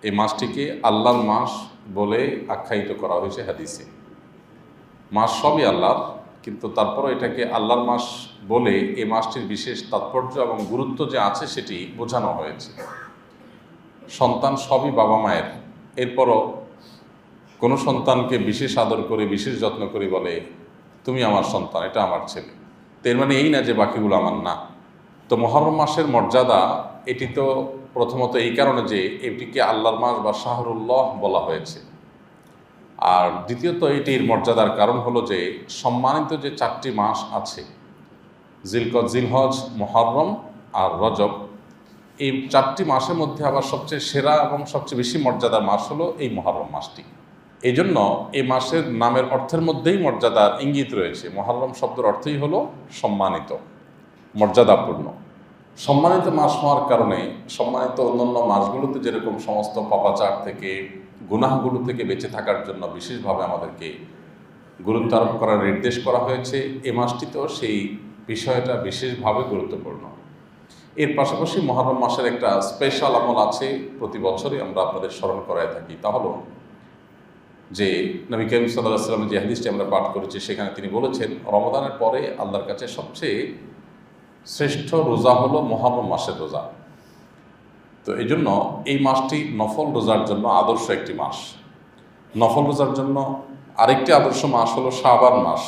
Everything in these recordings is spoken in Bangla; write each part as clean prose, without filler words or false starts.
এই মাসটিকে আল্লাহর মাস বলে আখ্যায়িত করা হয়েছে হাদিসে। মাস সবই আল্লাহর, কিন্তু তারপরও এটাকে আল্লাহর মাস বলে এই মাসটির বিশেষ তাৎপর্য এবং গুরুত্ব যে আছে সেটি বোঝানো হয়েছে। সন্তান সবই বাবা মায়ের, এরপরও কোনো সন্তানকে বিশেষ আদর করে বিশেষ যত্ন করে বলে তুমি আমার সন্তান, এটা আমার ছেলে। তো এর মানে এই না যে বাকিগুলো আমার না। তো মুহররম মাসের মর্যাদা এটি তো প্রথমত এই কারণে যে এটিকে আল্লাহর মাস বা শাহরুল্লাহ বলা হয়েছে, আর দ্বিতীয়ত এটির মর্যাদার কারণ হলো যে সম্মানিত যে 4টি মাস আছে, জিলহজ, মুহররম আর রজব, এই 4টি মাসের মধ্যে আবার সবচেয়ে সেরা এবং সবচেয়ে বেশি মর্যাদার মাস হলো এই মুহররম মাসটি। এই জন্য এই মাসের নামের অর্থের মধ্যেই মর্যাদার ইঙ্গিত রয়েছে। মুহররম শব্দের অর্থই হলো সম্মানিত, মর্যাদাপূর্ণ। সম্মানিত মাস হওয়ার কারণে সম্মানিত অন্যান্য মাসগুলোতে যেরকম সমস্ত পাপাচার থেকে, গুনাহগুলো থেকে বেঁচে থাকার জন্য বিশেষভাবে আমাদেরকে গুরুত্ব আরোপ করার নির্দেশ করা হয়েছে, এই মাসটিতেও সেই বিষয়টা বিশেষভাবে গুরুত্বপূর্ণ। এর পাশাপাশি মুহররম মাসের একটা স্পেশাল আমল আছে, প্রতি বছরই আমরা আপনাদের স্মরণ করায় থাকি। তা হলো যে নবী করিম সাল্লাল্লাহু আলাইহি ওয়াসাল্লাম যে হাদিসটি আমরা পাঠ করেছি, সেখানে তিনি বলেছেন রমাদানের পরে আল্লাহর কাছে সবচেয়ে শ্রেষ্ঠ রোজা হলো মুহররম মাসের রোজা। তো এই জন্য এই মাসটি নফল রোজার জন্য আদর্শ একটি মাস। নফল রোজার জন্য আরেকটি আদর্শ মাস হলো শাবান মাস।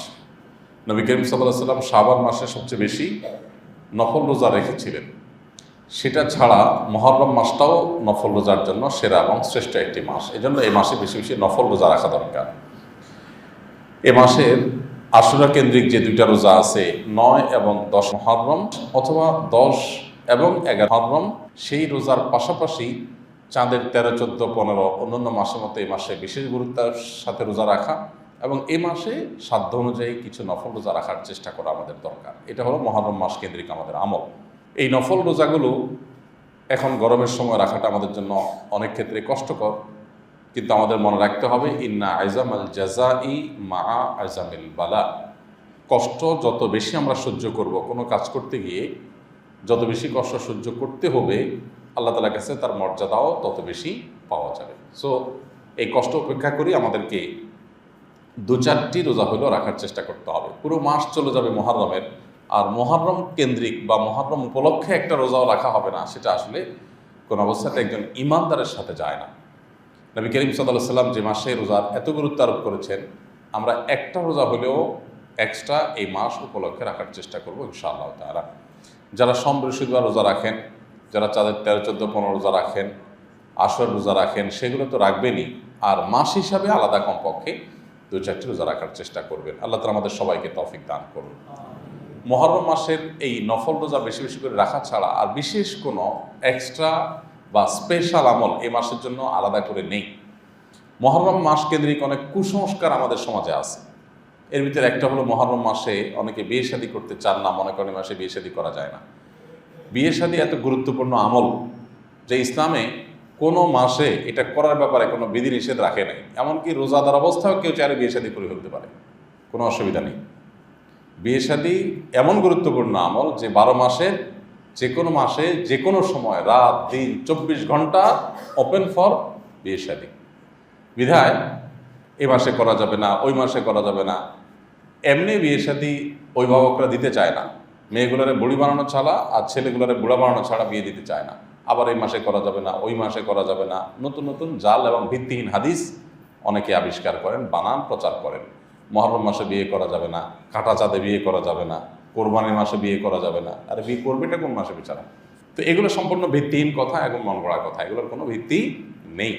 নবী করিম সাল্লাল্লাহু আলাইহি ওয়াসাল্লাম শাবান মাসে সবচেয়ে বেশি নফল রোজা রেখেছিলেন। সেটা ছাড়া মুহররম মাসটাও নফল রোজার জন্য সেরা এবং শ্রেষ্ঠ একটি মাস। এই জন্য এই মাসে বেশি বেশি নফল রোজা রাখা দরকার। এ মাসের আশুরা কেন্দ্রিক যে 2টা রোজা আছে, 9 এবং 10 মুহররম, অথবা 10 এবং 11 মুহররম, সেই রোজার পাশাপাশি চাঁদের 13, 14, 15 অন্যান্য মাসের মতো এই মাসে বিশেষ গুরুত্বের সাথে রোজা রাখা এবং এই মাসে সাধ্য অনুযায়ী কিছু নফল রোজা রাখার চেষ্টা করা আমাদের দরকার। এটা হলো মুহররম মাস কেন্দ্রিক আমাদের আমল। এই নফল রোজাগুলো এখন গরমের সময় রাখাটা আমাদের জন্য অনেক ক্ষেত্রে কষ্টকর, কিন্তু আমাদের মনে রাখতে হবে ইন্না আইজামাল জাযাই মা আইজামিল বালা। কষ্ট যত বেশি আমরা সহ্য করব, কোনো কাজ করতে গিয়ে যত বেশি কষ্ট সহ্য করতে হবে, আল্লাহ তাআলার কাছে তার মর্যাদাও তত বেশি পাওয়া যাবে। সো এই কষ্ট উপেক্ষা করি আমাদেরকে 2-4টি রোজা হলেও রাখার চেষ্টা করতে হবে। পুরো মাস চলে যাবে মুহররমের, আর মুহররম কেন্দ্রিক বা মুহররম উপলক্ষে একটা রোজাও রাখা হবে না, সেটা আসলে কোনো অবস্থাতে একজন ইমানদারের সাথে যায় না। নবী করিম সাল্লাল্লাহু আলাইহি ওয়াসাল্লাম যে মাসে রোজার এত গুরুত্ব আরোপ করেছেন, আমরা একটা রোজা হলেও এক্সট্রা এই মাস উপলক্ষে রাখার চেষ্টা করব ইনশাআল্লাহ তাআলা। যারা সোম বৃহস্পতিবার রোজা রাখেন, যারা চাঁদের 13, 14, 15 রোজা রাখেন, আশুরার রোজা রাখেন, সেগুলো তো রাখবেনই, আর মাস হিসাবে আলাদা কমপক্ষে 2-4টি রোজা রাখার চেষ্টা করবেন। আল্লাহ তাআলা আমাদের সবাইকে তৌফিক দান করুন। মুহররম মাসের এই নফল রোজা বেশি বেশি করে রাখা ছাড়া আর বিশেষ কোনো এক্সট্রা বা স্পেশাল আমল এই মাসের জন্য আলাদা করে নেই। মুহররম মাস কেন্দ্রিক অনেক কুসংস্কার আমাদের সমাজে আছে। এর ভিতরে একটা হলো মুহররম মাসে অনেকে বিয়ে শাদী করতে চান না, মনে করেন মাসে বিয়ে শাদী করা যায় না। বিয়ে শাদী এত গুরুত্বপূর্ণ আমল যে ইসলামে কোনো মাসে এটা করার ব্যাপারে কোনো বিধিনিষেধ রাখে নাই। এমনকি রোজাদার অবস্থায় কেউ চাইলে বিয়ে শাদী করে ফেলতে পারে, কোনো অসুবিধা নেই। বিয়ে শাদী এমন গুরুত্বপূর্ণ আমল যে 12 মাসের যে কোনো মাসে যে কোনো সময় রাত দিন 24 ঘন্টা ওপেন ফর বিয়ে শাদী। বিধায় এ মাসে করা যাবে না, ওই মাসে করা যাবে না। এমনি বিয়ে শাদী অভিভাবকরা দিতে চায় না, মেয়েগুলোরে বুড়ি বানানো ছাড়া আর ছেলেগুলোরে বুড়া বানানো ছাড়া বিয়ে দিতে চায় না। আবার এই মাসে করা যাবে না, ওই মাসে করা যাবে না, নতুন নতুন জাল এবং ভিত্তিহীন হাদিস অনেকে আবিষ্কার করেন, বানান, প্রচার করেন। মুহররম মাসে বিয়ে করা যাবে না, কাঁটা চাঁদে বিয়ে করা যাবে না, কোরবানির মাসে বিয়ে করা যাবে না। আর বিয়ে করবেটা কোন মাসে বিচারা? তো এগুলো সম্পূর্ণ ভিত্তিহীন কথা এবং মন গড়া কথা, এগুলোর কোনো ভিত্তি নেই।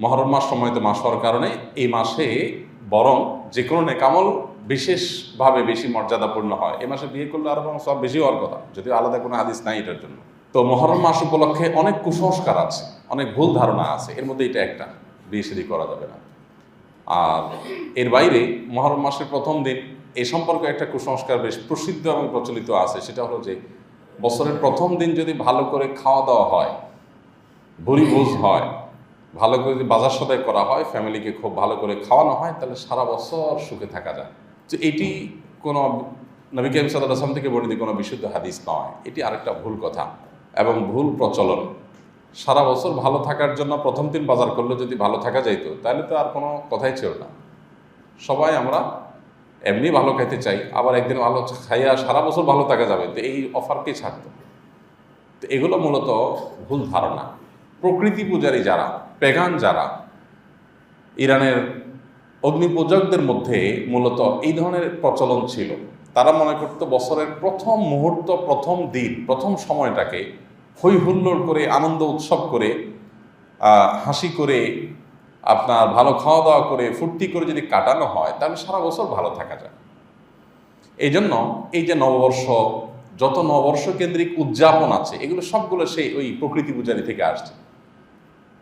মুহররম মাস সময়ত মাস হওয়ার কারণে এই মাসে বরং যে কোনো নেকামল বিশেষভাবে বেশি মর্যাদাপূর্ণ হয়। এই মাসে বিয়ে করলে আরও সব বেশি হওয়ার কথা, যদিও আলাদা কোনো হাদিস নাই এটার জন্য। তো মুহররম মাস উপলক্ষে অনেক কুসংস্কার আছে, অনেক ভুল ধারণা আছে, এর মধ্যে এটা একটা, বিয়ে শাদী করা যাবে না। আর এর বাইরে মুহররম মাসের প্রথম দিন এই সম্পর্কে একটা কুসংস্কার বেশ প্রসিদ্ধ এবং প্রচলিত আছে। সেটা হলো যে বছরের প্রথম দিন যদি ভালো করে খাওয়া দাওয়া হয়, ভুরি ভোজ হয়, ভালো করে যদি বাজার সদাই করা হয়, ফ্যামিলিকে খুব ভালো করে খাওয়ানো হয়, তাহলে সারা বছর সুখে থাকা যায়। তো এটি কোনো নবী করিম সাল্লাল্লাহু আলাইহি ওয়াসাল্লাম থেকে বর্ণিত কোনো বিশুদ্ধ হাদিস নয়, এটি আরেকটা ভুল কথা এবং ভুল প্রচলন। সারা বছর ভালো থাকার জন্য প্রথম দিন বাজার করলে যদি ভালো থাকা যাইতো তাহলে তো আর কোনো কথাই ছিল না। সবাই আমরা এমনি ভালো খাইতে চাই, আবার একদিন ভালো খাইয়া সারা বছর ভালো থাকা যাবে, তো এই অফারকে ছাড়তো। তো এগুলো মূলত ভুল ধারণা। প্রকৃতি পূজারী যারা, পেগান যারা, ইরানের অগ্নিপূজকদের মধ্যে মূলত এই ধরনের প্রচলন ছিল। তারা মনে করতো বছরের প্রথম মুহূর্ত, প্রথম দিন, প্রথম সময়টাকে হই হুল্লোড় করে, আনন্দ উৎসব করে, হাসি করে, আপনার ভালো খাওয়া দাওয়া করে, ফুর্তি করে যদি কাটানো হয় তাহলে সারা বছর ভালো থাকা যায়। এই জন্য এই যে নববর্ষ, যত নববর্ষ কেন্দ্রিক উদযাপন আছে, এগুলো সবগুলো সেই ওই প্রকৃতি পূজারি থেকে আসছে।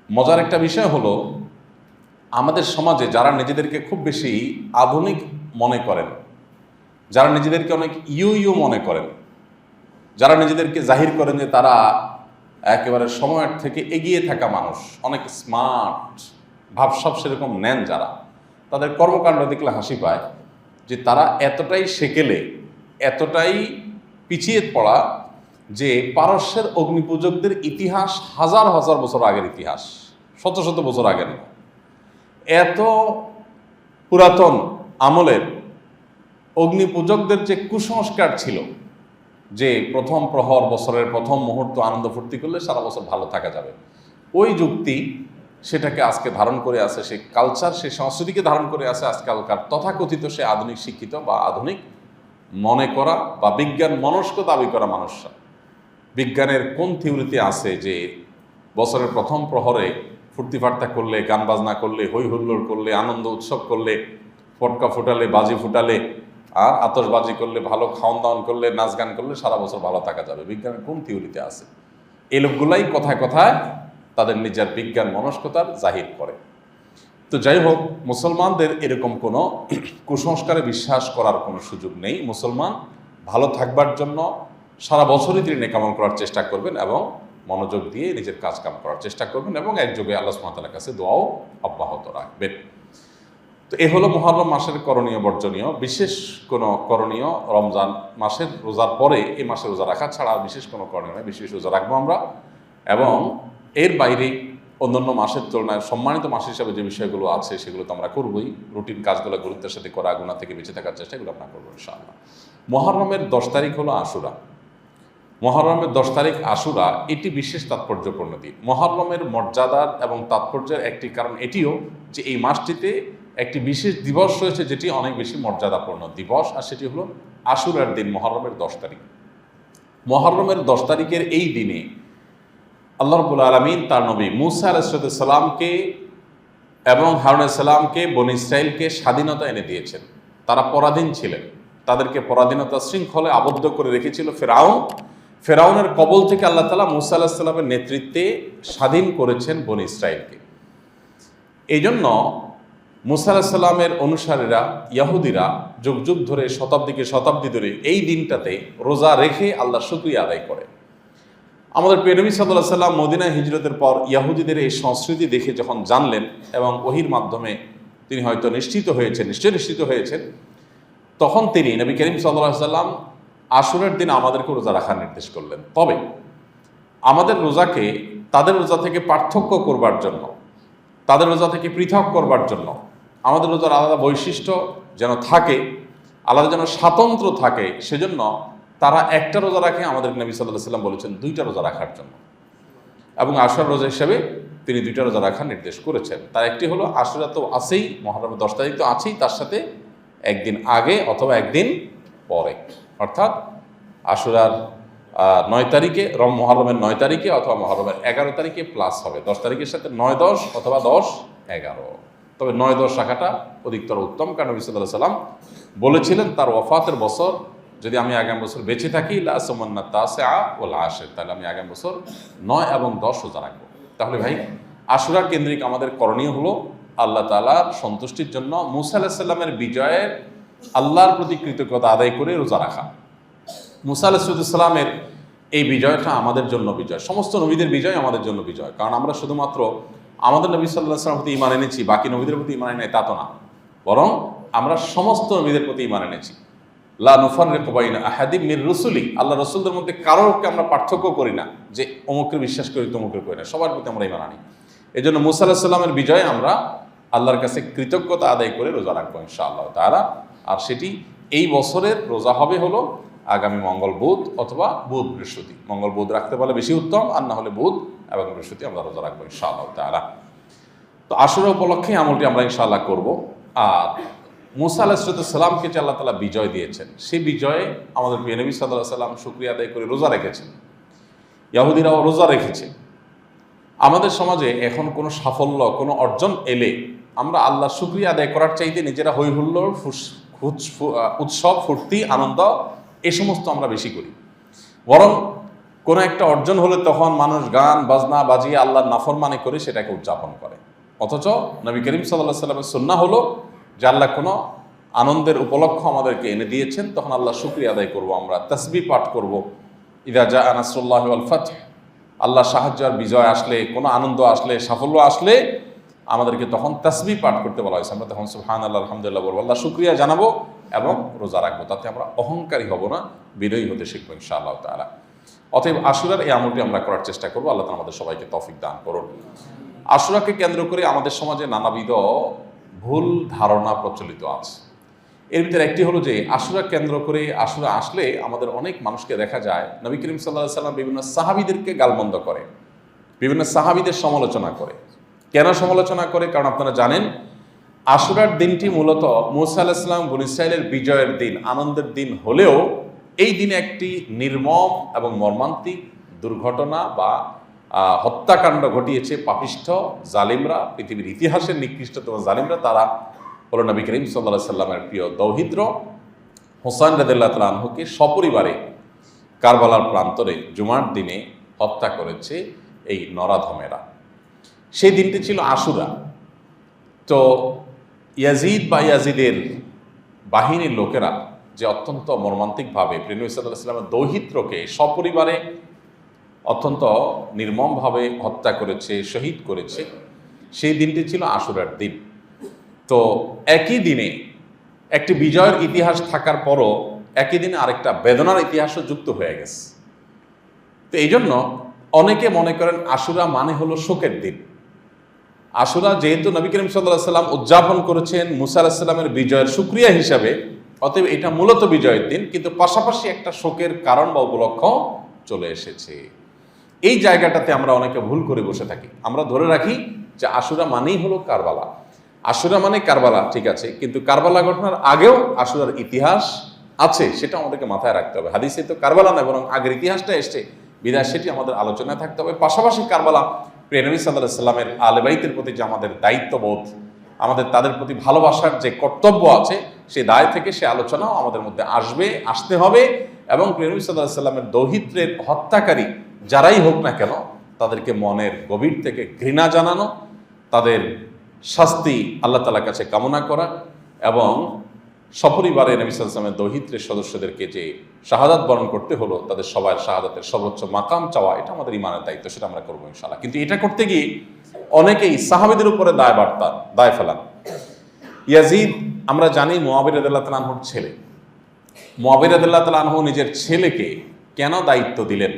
মজার একটা বিষয় হলো, আমাদের সমাজে যারা নিজেদেরকে খুব বেশি আধুনিক মনে করেন, যারা নিজেদেরকে অনেক ইউ মনে করেন, যারা নিজেদেরকে জাহির করেন যে তারা একেবারে সময়ের থেকে এগিয়ে থাকা মানুষ, অনেক স্মার্ট ভাবসাব সেরকম নেন যারা, তাদের কর্মকাণ্ড দেখলে হাসি পায় যে তারা এতটাই সেকেলে, এতটাই পিছিয়ে পড়া যে পারস্যের অগ্নিপূজকদের ইতিহাস হাজার হাজার বছর আগের ইতিহাস, শত শত বছর আগের। এত পুরাতন আমলের অগ্নিপূজকদের যে কুসংস্কার ছিল যে প্রথম প্রহর, বছরের প্রথম মুহূর্ত আনন্দ ফুর্তি করলে সারা বছর ভালো থাকা যাবে, ওই যুক্তি সেটাকে আজকে ধারণ করে আছে, সেই কালচার, সেই সংস্কৃতিকে ধারণ করে আছে আজকালকার তথাকথিত সে আধুনিক শিক্ষিত বা আধুনিক মনে করা বা বিজ্ঞান মনস্ক দাবি করা মানুষরা। বিজ্ঞানের কোন থিওরিতে আছে যে বছরের প্রথম প্রহরে ফুর্তি ফার্তা করলে, গান বাজনা করলে, হই হুল্লোড় করলে, আনন্দ উৎসব করলে, ফটকা ফুটালে, বাজি ফুটালে আর আতশবাজি করলে, ভালো খাওয়ান দাওয়ান করলে, নাচ গান করলে সারা বছর ভালো থাকা যাবে? বিজ্ঞানের কোন থিওরিতে আছে? এই লোকগুলাই কথায় কথায় তাদের নিজের বিজ্ঞান মনস্কতার জাহির করে। তো যাই হোক, মুসলমানদের এরকম কোনো কুসংস্কারে বিশ্বাস করার কোনো সুযোগ নেই। মুসলমান ভালো থাকবার জন্য সারা বছরই তিনি নেকামল করার চেষ্টা করবেন এবং মনোযোগ দিয়ে নিজের কাজ কাম করার চেষ্টা করবেন এবং একযোগে আল্লাহ সুবহানাহু ওয়া তাআলার কাছে দোয়াও অব্যাহত রাখবেন। তো এ হলো মুহররম মাসের করণীয় বর্জনীয়। বিশেষ কোনো করণীয় রমজান মাসের রোজার পরে এই মাসে রোজা রাখা ছাড়া বিশেষ কোনো করণীয় নয়। বিশেষ রোজা রাখবো আমরা, এবং এর বাইরে অন্যান্য মাসের তুলনায় সম্মানিত মাস হিসাবে যে বিষয়গুলো আছে সেগুলো তো আমরা করবোই। রুটিন কাজগুলো গুরুত্বের সাথে করা, গুনাহ থেকে বেঁচে থাকার চেষ্টা, এগুলো আমরা করবো ইনশাআল্লাহ। মুহররমের 10 তারিখ হলো আশুরা। মুহররমের 10 তারিখ আশুরা, এটি বিশেষ তাৎপর্যপূর্ণ দিন। মুহররমের মর্যাদার এবং তাৎপর্যের একটি কারণ এটিও যে এই মাসটিতে একটি বিশেষ দিবস রয়েছে যেটি অনেক বেশি মর্যাদাপূর্ণ দিবস, আর সেটি হলো আশুরার দিন, মুহররমের 10 তারিখ। মুহররমের 10 তারিখের এই দিনে আল্লাহ রাব্বুল আলামিন তার নবী মূসা আলাইহিস সালামকে এবং হারুন আলাইহিস সালামকে, বনী ইসরাইলকে স্বাধীনতা এনে দিয়েছেন। তারা পরাধীন ছিলেন, তাদেরকে পরাধীনতা শৃঙ্খলে আবদ্ধ করে রেখেছিল ফেরাউনের কবল থেকে আল্লাহ তাআলা মূসা আলাইহিস সালামের নেতৃত্বে স্বাধীন করেছেন বনী ইসরাইলকে। এই জন্য মূসা আলাইহিস সালামের অনুসারীরা, ইহুদিরা যুগ যুগ ধরে, শতাব্দীকে শতাব্দী ধরে এই দিনটাতে রোজা রেখে আল্লাহর শুকরিয়া আদায় করে। আমাদের প্রিয় নবী সাল্লাল্লাহু আলাইহি সাল্লাম মদিনায় হিজরতের পর ইহুদিদের এই সংস্কৃতি দেখে যখন জানলেন এবং ওহীর মাধ্যমে তিনি হয়তো নিশ্চয় নিশ্চিত হয়েছেন, তখন তিনি নবী করিম সাল্লাল্লাহু আলাইহি সাল্লাম আশুরার দিন আমাদেরকে রোজা রাখার নির্দেশ করলেন। তবে আমাদের রোজাকে তাদের রোজা থেকে পার্থক্য করবার জন্য, তাদের রোজা থেকে পৃথক করবার জন্য, আমাদের রোজার আলাদা বৈশিষ্ট্য যেন থাকে, আলাদা যেন স্বাতন্ত্র্য থাকে, সেজন্য তারা একটা রোজা রাখে, আমাদের নবী সাল্লাল্লাহু আলাইহি সাল্লাম বলেছেন 2টা রোজা রাখার জন্য, এবং আশুরার রোজা হিসেবে তিনি 2টা রোজা রাখার নির্দেশ করেছেন। তার একটি হলো আশুরা তো আছেই, মুহররমের 10 তারিখ তো আছেই, তার সাথে একদিন আগে অথবা একদিন পরে, অর্থাৎ আশুরার 9 তারিখে, মুহররমের 9 তারিখে অথবা মুহররমের 11 তারিখে প্লাস হবে। 10 তারিখের সাথে 9-10 অথবা 10-11, তবে 9-10 রাখাটা অধিকতর উত্তম, কারণ নবী সাল্লাল্লাহু আলাইহি সাল্লাম বলেছিলেন তার ওয়াফাতের বছর যদি আমি আগামী বছর বেঁচে থাকি, লা সুমান্না তাসিআ ওয়াল আশির, তাহলে আমি আগামী বছর 9 এবং 10 রোজা রাখবো। তাহলে ভাই, আশুরা কেন্দ্রিক আমাদের করণীয় হলো আল্লাহ তাআলার সন্তুষ্টির জন্য মূসা আলাইহিস সালামের বিজয়ে আল্লাহর প্রতি কৃতজ্ঞতা আদায় করে রোজা রাখা। মূসা আলাইহিস সালামের এই বিজয়টা আমাদের জন্য বিজয়, সমস্ত নবীদের বিজয় আমাদের জন্য বিজয়। কারণ আমরা শুধুমাত্র আমাদের নবী সাল্লাল্লাহু আলাইহি ওয়াসাল্লামের প্রতি ঈমান এনেছি, বাকি নবীদের প্রতি ঈমান এনেছি তা তো না, বরং আমরা সমস্ত নবীদের প্রতি ঈমান এনেছি। লা নুফাররিকু বাইনা আহাদিম মির রুসুলি, আল্লাহ রসুলদের মধ্যে কারোকে আমরা পার্থক্য করি না যে অমুকের বিশ্বাস করি তমুকের করি না, সবার প্রতি আমরা ঈমান আনি। এই জন্য মুসা আলাইহিস সালামের বিজয়ে আমরা আল্লাহর কাছে কৃতজ্ঞতা আদায় করে রোজা রাখবো ইনশাআল্লাহ তাআলা। আর সেটি এই বছরের রোজা হবে হলো আগামী মঙ্গল বুধ অথবা বুধ বৃহস্পতি। মঙ্গল বুধ রাখতে পারলে বেশি উত্তম, আর না হলে বুধ এবং বৃহস্পতি আমরা রোজা রাখবো ইনশাআল্লাহ তাআলা। তো আশুরা উপলক্ষে আমলটি আমরা ইনশাআল্লাহ করব। আর মুসা আলাইহিস সালামকে যে আল্লাহ তাআলা বিজয় দিয়েছেন, সেই বিজয়ে আমাদের প্রিয় নবী সাল্লাল্লাহু আলাইহি ওয়াসাল্লাম শুকরিয়া আদায় করে রোজা রেখেছেন, ইহুদিরাও রোজা রেখেছে। আমাদের সমাজে এখন কোনো সাফল্য, কোনো অর্জন এলে আমরা আল্লাহর শুকরিয়া আদায় করার চাইতে নিজেরা হৈ হুল্লোড়, উৎসব, ফুর্তি, আনন্দ এই সমস্ত আমরা বেশি করি। বরং কোনো একটা অর্জন হলে তখন মানুষ গান বাজনা বাজিয়ে আল্লাহর নাফরমানি করে সেটাকে উদযাপন করে। অথচ নবী করিম সাল্লাল্লাহু আলাইহি ওয়াসাল্লামের সুন্নাহ হলো যে আল্লাহ কোনো আনন্দের উপলক্ষ আমাদেরকে এনে দিয়েছেন, তখন আল্লাহ শুকরিয়া আদায় করব, আমরা তাসবিহ পাঠ করব। ইযা জাআ নাসরুল্লাহি ওয়াল ফাতহ, আল্লাহ সাহায্য আর বিজয় আসলে, কোনো আনন্দ আসলে, সাফল্য আসলে আমাদেরকে তখন তাসবিহ পাঠ করতে বলা হয়েছে। আমরা তখন সুবহানাল্লাহ আলহামদুলিল্লাহ বলবো, আল্লাহ শুকরিয়া জানাবো এবং রোজা রাখবো। তাতে আমরা অহংকারী হব না, বিনয়ী হতে শিখবো ইনশাআল্লাহ তাআলা। অতএব আশুরার এই আমলটি আমরা করার চেষ্টা করবো। আল্লাহ তাআলা আমাদের সবাইকে তৌফিক দান করুন। আশুরাকে কেন্দ্র করে আমাদের সমাজে নানাবিধ ভুল ধারণা প্রচলিত আছে। এর ভিতরে একটি হলো যে আশুরা কেন্দ্র করে আশুরা আসলে আমাদের অনেক মানুষকে দেখা যায় নবী করিম সাল্লাল্লাহু আলাইহি ওয়াসাল্লাম বিভিন্ন সাহাবীদেরকে গালমন্দ করে, বিভিন্ন সাহাবীদের সমালোচনা করে। কেন সমালোচনা করে? কারণ আপনারা জানেন আশুরার দিনটি মূলত মূসা আলাইহিস সালাম বনী ইসরাঈলের বিজয়ের দিন, আনন্দের দিন হলেও এই দিনে একটি নির্মম এবং মর্মান্তিক দুর্ঘটনা বা হত্যাকাণ্ড ঘটিয়েছে পাপিষ্ঠ জালিমরা, পৃথিবীর ইতিহাসের নিকৃষ্টতম জালিমরা। তারা হলো নবী করিম সাল্লাল্লাহু আলাইহি সাল্লামের প্রিয় দৌহিত্র হোসাইন রাদিয়াল্লাহু তাআলা আনহুকে সপরিবারে কারবালার প্রান্তরে জুমার দিনে হত্যা করেছে এই নরাধমেরা। সেই দিনটি ছিল আশুরা। তো ইয়াজিদ বা ইয়াজিদের বাহিনীর লোকেরা যে অত্যন্ত মর্মান্তিকভাবে প্রিয় নবী সাল্লাল্লাহু আলাইহি সাল্লামের দৌহিত্রকে সপরিবারে অত্যন্ত নির্মমভাবে হত্যা করেছে, শহীদ করেছে, সেই দিনটি ছিল আশুরার দিন। তো একই দিনে একটি বিজয়ের ইতিহাস থাকার পরও একই দিনে আরেকটা বেদনার ইতিহাসও যুক্ত হয়ে গেছে। তো এই জন্য অনেকে মনে করেন আশুরা মানে হলো শোকের দিন। আশুরা যেহেতু নবী করিম সাল্লাল্লাহু আলাইহি সাল্লাম উদযাপন করেছেন মুসা আলাইহিস সালামের বিজয়ের শুকরিয়া হিসাবে, অতএব এটা মূলত বিজয়ের দিন, কিন্তু পাশাপাশি একটা শোকের কারণ বা উপলক্ষ চলে এসেছে। এই জায়গাটাতে আমরা অনেকে ভুল করে বসে থাকি। আমরা ধরে রাখি যে আশুরা মানেই হলো কারবালা। আশুরা মানে কারবালা, ঠিক আছে, কিন্তু কারবালা ঘটনার আগেও আশুরার ইতিহাস আছে, সেটা আমাদেরকে মাথায় রাখতে হবে। হাদিসে তো কারবালা নয়, বরং আগের ইতিহাসটা এসছে, বিধায় সেটি আমাদের আলোচনায় থাকতে হবে। পাশাপাশি কারবালা প্রিয় নবী সাল্লাল্লাহু আলাইহি সাল্লামের আহলে বাইতের প্রতি যে আমাদের দায়িত্ববোধ, আমাদের তাদের প্রতি ভালোবাসার যে কর্তব্য আছে, সেই দায় থেকে সে আলোচনাও আমাদের মধ্যে আসতে হবে। এবং প্রিয় নবী সাল্লাল্লাহু আলাইহি সাল্লামের দৌহিত্রের হত্যাকারী যারাই হোক না কেন, তাদেরকে মনের গভীর থেকে ঘৃণা জানানো, তাদের শাস্তি আল্লাহ তাআলার কাছে কামনা করা এবং সপরিবারে নবী সাল্লাল্লাহু আলাইহি ওয়াসাল্লামের দৌহিত্রের সদস্যদেরকে যে শাহাদাত বরণ করতে হলো, তাদের সবার শাহাদাতের সর্বোচ্চ মাকাম চাওয়া, এটা আমাদের ইমানের দায়িত্ব, সেটা আমরা করবো ইনশাআল্লাহ। কিন্তু এটা করতে গিয়ে অনেকেই সাহাবীদের উপরে দায় ফেলান। ইয়াজিদ আমরা জানি মুআবিয়া রাদিয়াল্লাহু তাআলা আনহুর ছেলে। মুআবিয়া রাদিয়াল্লাহু তাআলা আনহু নিজের ছেলেকে কেন দায়িত্ব দিলেন,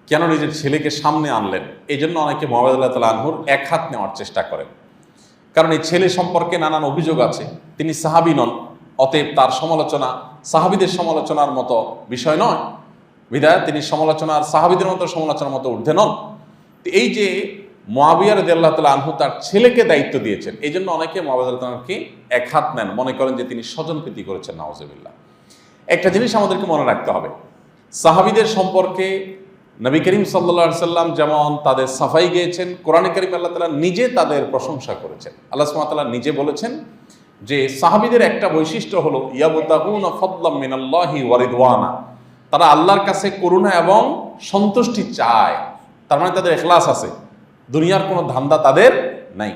কেন নিজের ছেলেকে সামনে আনলেন, এই জন্য অনেকে মুআবিয়া রাদিয়াল্লাহু তাআলা আনহুর এক হাত নেওয়ার চেষ্টা করেন। কারণ এই ছেলে সম্পর্কে নানান অভিযোগ আছে, তিনি সাহাবী নন, অতএব তার সমালোচনা সাহাবীদের সমালোচনার মতো বিষয় নয়, বিধায় তিনি সাহাবীদের মতো সমালোচনার মতো ঊর্ধ্বে নন। এই যে মুআবিয়া রাদিয়াল্লাহু তাআলা আনহু তার ছেলেকে দায়িত্ব দিয়েছেন, এই জন্য অনেকে মুআবিয়া রাদিয়াল্লাহু তাআলাকে এক হাত নেন, মনে করেন যে তিনি স্বজনপ্রীতি করেছেন, নাউজুবিল্লাহ। একটা জিনিস আমাদেরকে মনে রাখতে হবে, সাহাবীদের সম্পর্কে নবী করিম সাল্লাল্লাহু আলাইহি সাল্লাম যেমন তাদের সাফাই গেয়েছেন, কোরআনে কারীম আল্লাহ তাআলা নিজে তাদের প্রশংসা করেছেন। আল্লাহ সুবহানাহু ওয়া তাআলা নিজে বলেছেন যে সাহাবীদের একটা বৈশিষ্ট্য হলো ইয়াবতাগুনা ফাদলাম মিনাল্লাহি ওয়া রিদওয়ানা, তারা আল্লাহর কাছে করুণা এবং সন্তুষ্টি চায়। তার মানে তাদের ইখলাস আছে, দুনিয়ার কোনো ধান্দা তাদের নাই।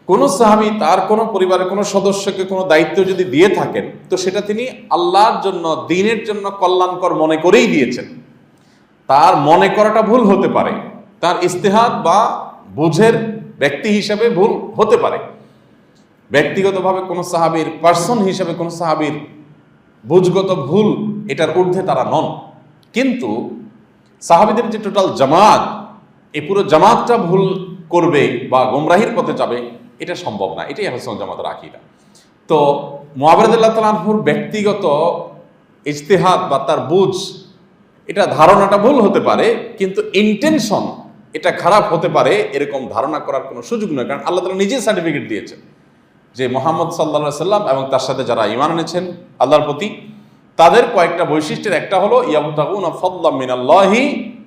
কোন সাহাবী তার কোনো পরিবারের কোনো সদস্যকে কোনো দায়িত্ব যদি দিয়ে থাকেন, তো সেটা তিনি আল্লাহর জন্য, দ্বীনের জন্য কল্যাণকর মনে করেই দিয়েছেন। তার মনে করাটা ভুল হতে পারে, তার ইজতিহাদ বা বুঝের ব্যক্তি হিসাবে ভুল হতে পারে, ব্যক্তিগতভাবে কোনো সাহাবীর পার্সন হিসাবে কোনো সাহাবীর বুঝগত ভুল এটার ঊর্ধ্বে তারা নন। কিন্তু সাহাবীদের যে টোটাল জামাত, এই পুরো জামাতটা ভুল করবে বা গোমরাহির পথে যাবে, এটা সম্ভব না। এটাই আহলে সুন্নাত জামাতের আকীদা। তো মুআবিয়া রাদিয়াল্লাহু তাআলা আনহুর ব্যক্তিগত ইজতিহাদ বা তার বুঝ, এটা ধারণাটা ভুল হতে পারে, কিন্তু ইন্টেনশন এটা খারাপ হতে পারে এরকম ধারণা করার কোনো সুযোগ নয়। কারণ আল্লাহ তাআলা নিজেই সার্টিফিকেট দিয়েছেন যে মুহাম্মদ সাল্লাল্লাহু আলাইহি সাল্লাম এবং তার সাথে যারা ঈমান এনেছেন আল্লাহর প্রতি, তাদের কয়েকটা বৈশিষ্ট্যের একটা হলো ইয়াবতাগুনা ফাদলাম মিনাল্লাহি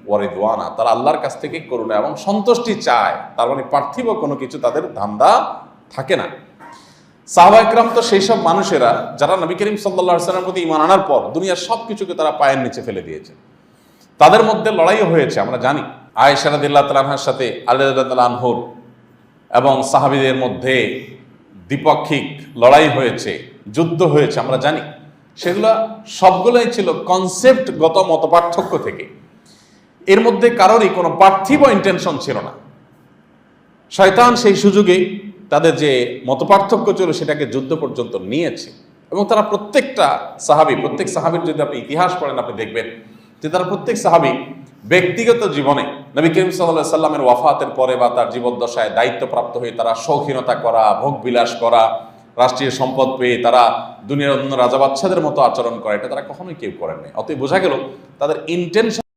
ওয়া রিদওয়ানা, তারা আল্লাহর কাছ থেকে করুণা এবং সন্তুষ্টি চায়। তার মানে পার্থিব কোনো কিছু তাদের ধান্দা থাকে না। সাহাবা ইকরাম তো সেই সব মানুষেরা যারা নবী করিম সাল্লাল্লাহু আলাইহি ওয়াসাল্লামের প্রতি ঈমান আনার পর দুনিয়ার সব কিছুকে তারা পায়ের নিচে ফেলে দিয়েছে। তাদের মধ্যে লড়াইও হয়েছে, আমরা জানি। আয়েশা রাদিয়াল্লাহু তাআলা আনহার সাথে আলী রাদিয়াল্লাহু আনহুর এবং সাহাবীদের মধ্যে দ্বিপাক্ষিক লড়াই হয়েছে, যুদ্ধ হয়েছে, আমরা জানি। সেগুলো সবগুলোই ছিল কনসেপ্টগত মতপার্থক্য থেকে। এর মধ্যে কারোরই কোনো পার্থিব ইন্টেনশন ছিল না। শয়তান সেই সুযোগে তাদের যে মতপার্থক্য ছিল সেটাকে যুদ্ধ পর্যন্ত নিয়েছে। এবং তারা প্রত্যেক সাহাবীর যদি আপনি ইতিহাস পড়েন, আপনি দেখবেন যে তারা প্রত্যেক সাহাবী ব্যক্তিগত জীবনে নবী করিম সাল্লাল্লাহু আলাইহি সাল্লামের ওয়াফাতের পরে বা তার জীবদ্দশায় দায়িত্বপ্রাপ্ত হয়ে তারা শৌখিনতা করা, ভোগ বিলাস করা, রাষ্ট্রীয় সম্পদ পেয়ে তারা দুনিয়ার অন্য রাজা বাদশাদের মতো আচরণ করা, এটা তারা কখনোই কেউ করেন নাই। অতএব বোঝা গেল তাদের ইন্টেনশন